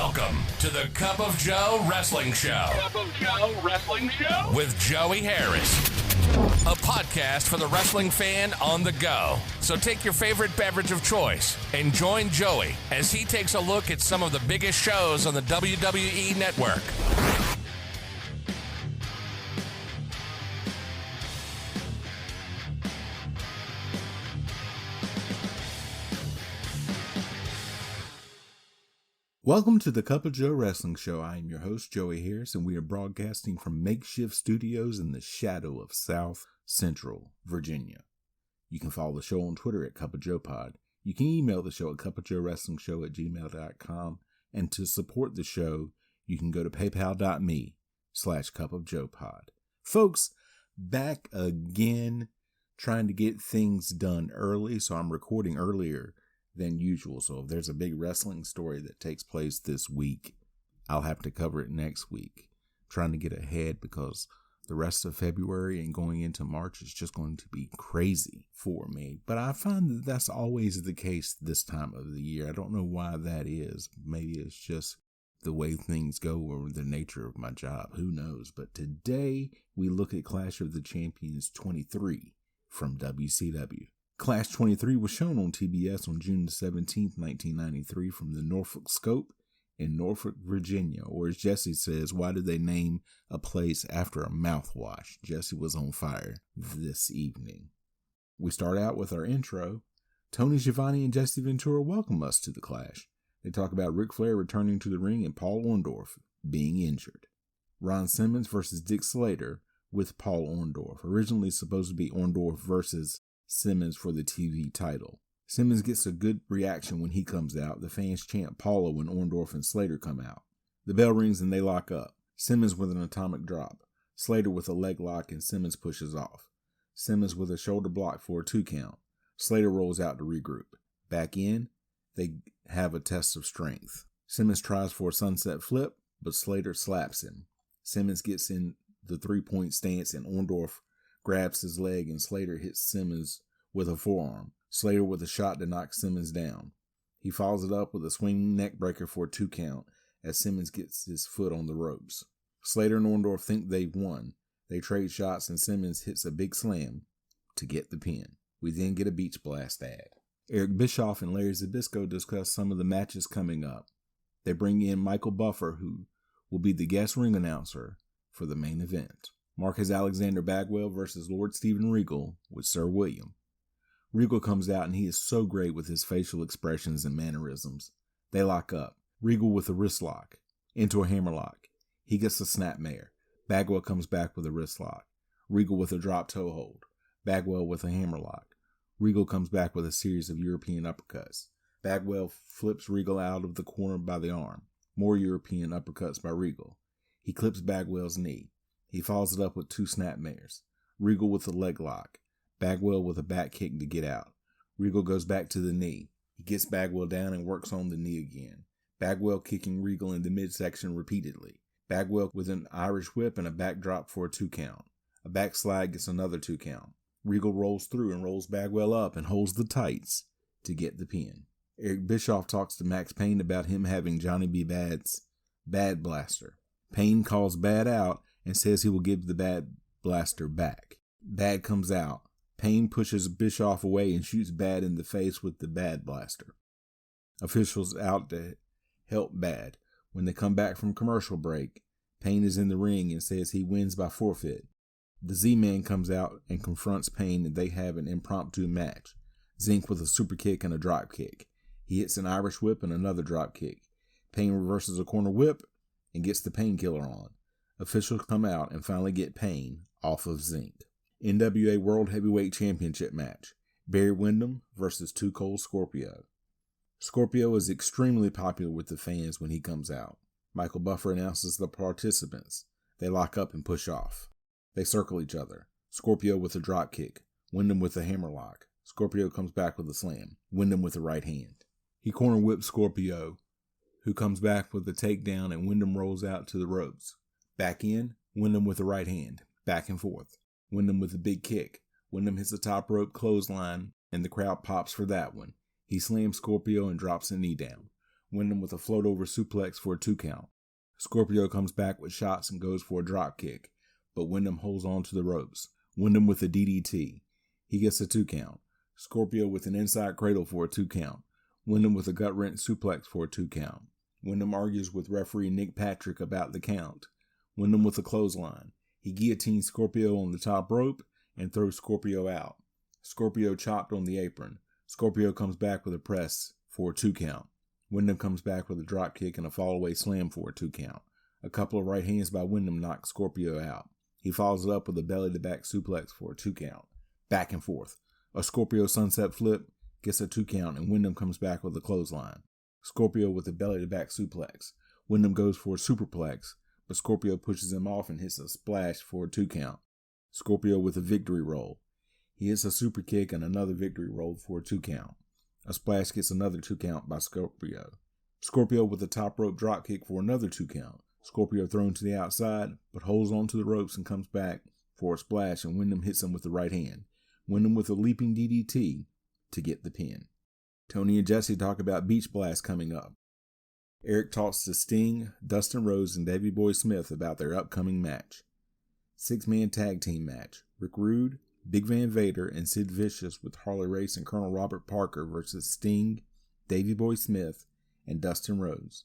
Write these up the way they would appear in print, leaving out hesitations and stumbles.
Welcome to the Cup of Joe Wrestling Show. Cup of Joe Wrestling Show? With Joey Harris. A podcast for the wrestling fan on the go. So take your favorite beverage of choice and join Joey as he takes a look at some of the biggest shows on the WWE Network. Welcome to the Cup of Joe Wrestling Show. I am your host, Joey Harris, and we are broadcasting from makeshift studios in the shadow of South Central Virginia. You can follow the show on Twitter at Cup of Joe Pod. You can email the show at cupofjoewrestlingshow@gmail.com. And to support the show, you can go to paypal.me/cupofjoepod. Folks, back again, trying to get things done early, so I'm recording earlier than usual. So if there's a big wrestling story that takes place this week, I'll have to cover it next week. Trying to get ahead because the rest of February and going into March is just going to be crazy for me. But I find that that's always the case this time of the year. I don't know why that is. Maybe it's just the way things go or the nature of my job. Who knows? But today we look at Clash of the Champions 23 from WCW. Clash 23 was shown on TBS on June 17, 1993 from the Norfolk Scope in Norfolk, Virginia. Or as Jesse says, why did they name a place after a mouthwash? Jesse was on fire this evening. We start out with our intro. Tony Schiavone and Jesse Ventura welcome us to the Clash. They talk about Ric Flair returning to the ring and Paul Orndorff being injured. Ron Simmons versus Dick Slater with Paul Orndorff. Originally supposed to be Orndorff versus Simmons for the TV title. Simmons gets a good reaction when he comes out. The fans chant Paula when Orndorff and Slater come out. The bell rings and they lock up. Simmons with an atomic drop. Slater with a leg lock and Simmons pushes off. Simmons with a shoulder block for a 2 count. Slater rolls out to regroup. Back in, they have a test of strength. Simmons tries for a sunset flip, but Slater slaps him. Simmons gets in the 3-point stance and Orndorff grabs his leg and Slater hits Simmons with a forearm. Slater with a shot to knock Simmons down. He follows it up with a swinging neck breaker for a 2 count as Simmons gets his foot on the ropes. Slater and Orndorff think they've won. They trade shots and Simmons hits a big slam to get the pin. We then get a Beach Blast ad. Eric Bischoff and Larry Zbyszko discuss some of the matches coming up. They bring in Michael Buffer, who will be the guest ring announcer for the main event. Marcus Alexander Bagwell versus Lord Steven Regal with Sir William. Regal comes out and he is so great with his facial expressions and mannerisms. They lock up. Regal with a wrist lock into a hammerlock. He gets a snapmare. Bagwell comes back with a wrist lock. Regal with a drop toe hold. Bagwell with a hammerlock. Regal comes back with a series of European uppercuts. Bagwell flips Regal out of the corner by the arm. More European uppercuts by Regal. He clips Bagwell's knee. He follows it up with 2 snapmares. Regal with a leg lock. Bagwell with a back kick to get out. Regal goes back to the knee. He gets Bagwell down and works on the knee again. Bagwell kicking Regal in the midsection repeatedly. Bagwell with an Irish whip and a backdrop for a 2 count. A backslide gets another 2 count. Regal rolls through and rolls Bagwell up and holds the tights to get the pin. Eric Bischoff talks to Max Payne about him having Johnny B. Bad's Bad Blaster. Payne calls Bad out and says he will give the Bad Blaster back. Bad comes out. Payne pushes Bischoff away and shoots Bad in the face with the Bad Blaster. Officials out to help Bad. When they come back from commercial break, Payne is in the ring and says he wins by forfeit. The Z-Man comes out and confronts Payne and they have an impromptu match. Zinc with a super kick and a drop kick. He hits an Irish whip and another drop kick. Payne reverses a corner whip and gets the painkiller on. Officials come out and finally get Payne off of Zinc. NWA World Heavyweight Championship match. Barry Windham versus Too Cold Scorpio. Scorpio is extremely popular with the fans when he comes out. Michael Buffer announces the participants. They lock up and push off. They circle each other. Scorpio with a drop kick. Windham with a hammerlock. Scorpio comes back with a slam. Windham with the right hand. He corner whips Scorpio, who comes back with a takedown and Windham rolls out to the ropes. Back in, Windham with the right hand. Back and forth. Windham with a big kick. Windham hits a top rope clothesline and the crowd pops for that one. He slams Scorpio and drops a knee down. Windham with a float over suplex for a 2 count. Scorpio comes back with shots and goes for a drop kick, but Windham holds on to the ropes. Windham with a DDT. He gets a 2 count. Scorpio with an inside cradle for a 2 count. Windham with a gut wrench suplex for a 2 count. Windham argues with referee Nick Patrick about the count. Windham with a clothesline. He guillotines Scorpio on the top rope and throws Scorpio out. Scorpio chopped on the apron. Scorpio comes back with a press for a 2 count. Windham comes back with a drop kick and a fallaway slam for a 2 count. A couple of right hands by Windham knock Scorpio out. He follows it up with a belly-to-back suplex for a 2 count. Back and forth. A Scorpio sunset flip gets a 2 count, and Windham comes back with a clothesline. Scorpio with a belly-to-back suplex. Windham goes for a superplex, but Scorpio pushes him off and hits a splash for a 2 count. Scorpio with a victory roll. He hits a super kick and another victory roll for a 2 count. A splash gets another 2 count by Scorpio. Scorpio with a top rope drop kick for another 2 count. Scorpio thrown to the outside, but holds onto the ropes and comes back for a splash, and Windham hits him with the right hand. Windham with a leaping DDT to get the pin. Tony and Jesse talk about Beach Blast coming up. Eric talks to Sting, Dustin Rhodes, and Davey Boy Smith about their upcoming match. 6-man tag team match. Rick Rude, Big Van Vader, and Sid Vicious with Harley Race and Colonel Robert Parker versus Sting, Davey Boy Smith, and Dustin Rhodes.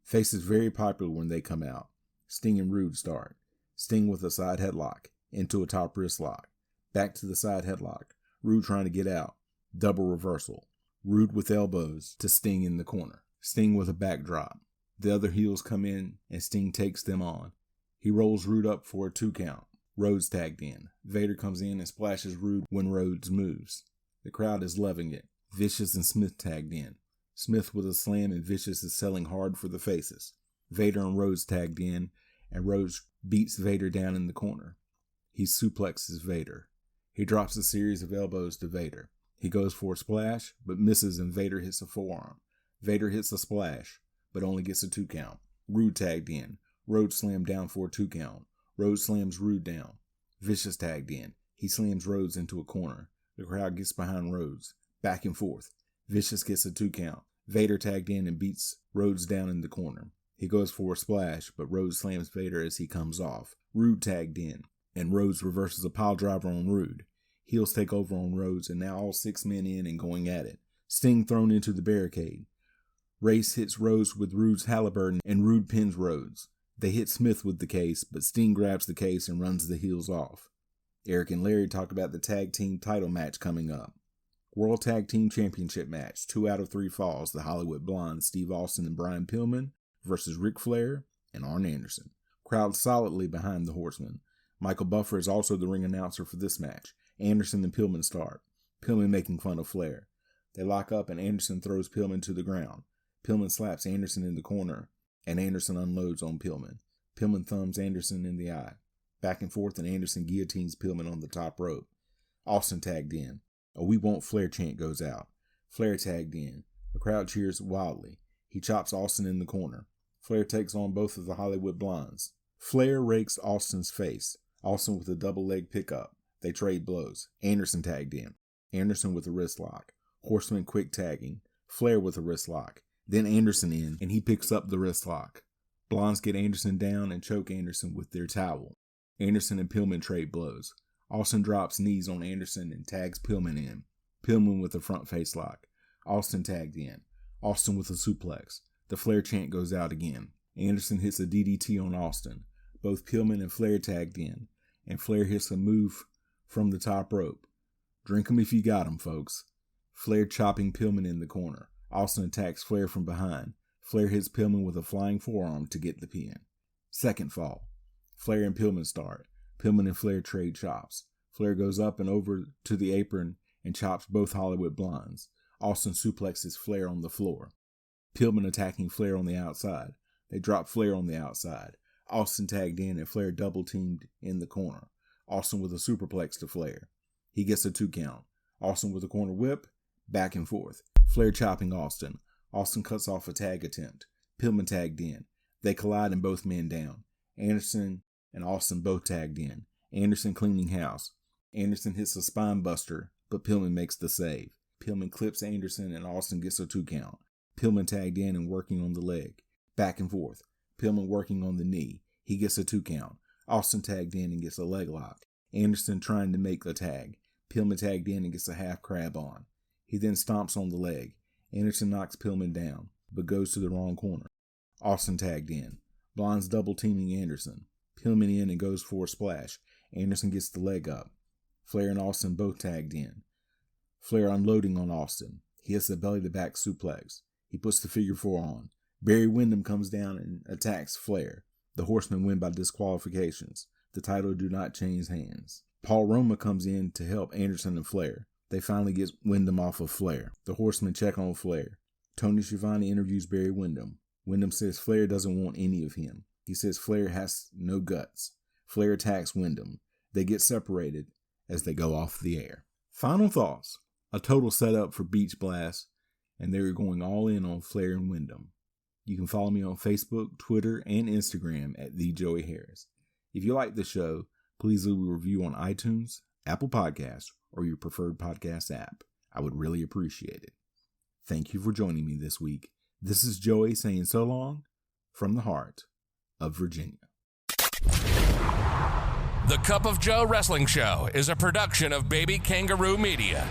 Face is very popular when they come out. Sting and Rude start. Sting with a side headlock, into a top wrist lock. Back to the side headlock. Rude trying to get out. Double reversal. Rude with elbows to Sting in the corner. Sting with a backdrop. The other heels come in and Sting takes them on. He rolls Rude up for a 2 count. Rhodes tagged in. Vader comes in and splashes Rude when Rhodes moves. The crowd is loving it. Vicious and Smith tagged in. Smith with a slam and Vicious is selling hard for the faces. Vader and Rhodes tagged in and Rhodes beats Vader down in the corner. He suplexes Vader. He drops a series of elbows to Vader. He goes for a splash, but misses and Vader hits a forearm. Vader hits a splash, but only gets a 2 count. Rude tagged in. Rhodes slammed down for a 2 count. Rhodes slams Rude down. Vicious tagged in. He slams Rhodes into a corner. The crowd gets behind Rhodes. Back and forth. Vicious gets a 2 count. Vader tagged in and beats Rhodes down in the corner. He goes for a splash, but Rhodes slams Vader as he comes off. Rude tagged in, and Rhodes reverses a pile driver on Rude. Heels take over on Rhodes, and now all 6 men in and going at it. Sting thrown into the barricade. Race hits Rhodes with Rude's Halliburton, and Rude pins Rhodes. They hit Smith with the case, but Sting grabs the case and runs the heels off. Eric and Larry talk about the tag team title match coming up. World Tag Team Championship match, 2 out of 3 falls. The Hollywood Blondes, Steve Austin and Brian Pillman versus Ric Flair and Arn Anderson. Crowd solidly behind the Horsemen. Michael Buffer is also the ring announcer for this match. Anderson and Pillman start. Pillman making fun of Flair. They lock up and Anderson throws Pillman to the ground. Pillman slaps Anderson in the corner and Anderson unloads on Pillman. Pillman thumbs Anderson in the eye. Back and forth and Anderson guillotines Pillman on the top rope. Austin tagged in. A "We Want Flair" chant goes out. Flair tagged in. The crowd cheers wildly. He chops Austin in the corner. Flair takes on both of the Hollywood Blondes. Flair rakes Austin's face. Austin with a double leg pickup. They trade blows. Anderson tagged in. Anderson with a wrist lock. Horseman quick tagging. Flair with a wrist lock. Then Anderson in, and he picks up the wrist lock. Blondes get Anderson down and choke Anderson with their towel. Anderson and Pillman trade blows. Austin drops knees on Anderson and tags Pillman in. Pillman with a front face lock. Austin tagged in. Austin with a suplex. The Flair chant goes out again. Anderson hits a DDT on Austin. Both Pillman and Flair tagged in, and Flair hits a move from the top rope. Drink 'em if you got 'em, folks. Flair chopping Pillman in the corner. Austin attacks Flair from behind. Flair hits Pillman with a flying forearm to get the pin. Second fall. Flair and Pillman start. Pillman and Flair trade chops. Flair goes up and over to the apron and chops both Hollywood Blondes. Austin suplexes Flair on the floor. Pillman attacking Flair on the outside. They drop Flair on the outside. Austin tagged in and Flair double teamed in the corner. Austin with a superplex to Flair. He gets a 2 count. Austin with a corner whip. Back and forth. Flair chopping Austin. Austin cuts off a tag attempt. Pillman tagged in. They collide and both men down. Anderson and Austin both tagged in. Anderson cleaning house. Anderson hits a spine buster, but Pillman makes the save. Pillman clips Anderson and Austin gets a 2 count. Pillman tagged in and working on the leg. Back and forth. Pillman working on the knee. He gets a 2 count. Austin tagged in and gets a leg lock. Anderson trying to make the tag. Pillman tagged in and gets a half crab on. He then stomps on the leg. Anderson knocks Pillman down, but goes to the wrong corner. Austin tagged in. Blonde's double teaming Anderson. Pillman in and goes for a splash. Anderson gets the leg up. Flair and Austin both tagged in. Flair unloading on Austin. He hits the belly-to-back suplex. He puts the figure 4 on. Barry Windham comes down and attacks Flair. The Horsemen win by disqualifications. The title do not change hands. Paul Roma comes in to help Anderson and Flair. They finally get Windham off of Flair. The Horsemen check on Flair. Tony Schiavone interviews Barry Windham. Windham says Flair doesn't want any of him. He says Flair has no guts. Flair attacks Windham. They get separated as they go off the air. Final thoughts. A total setup for Beach Blast, and they're going all in on Flair and Windham. You can follow me on Facebook, Twitter, and Instagram at @TheJoeyHarris. If you like the show, please leave a review on iTunes, Apple Podcasts, or your preferred podcast app. I would really appreciate it. Thank you for joining me this week. This is Joey saying so long from the heart of Virginia. The Cup of Joe Wrestling Show is a production of Baby Kangaroo Media.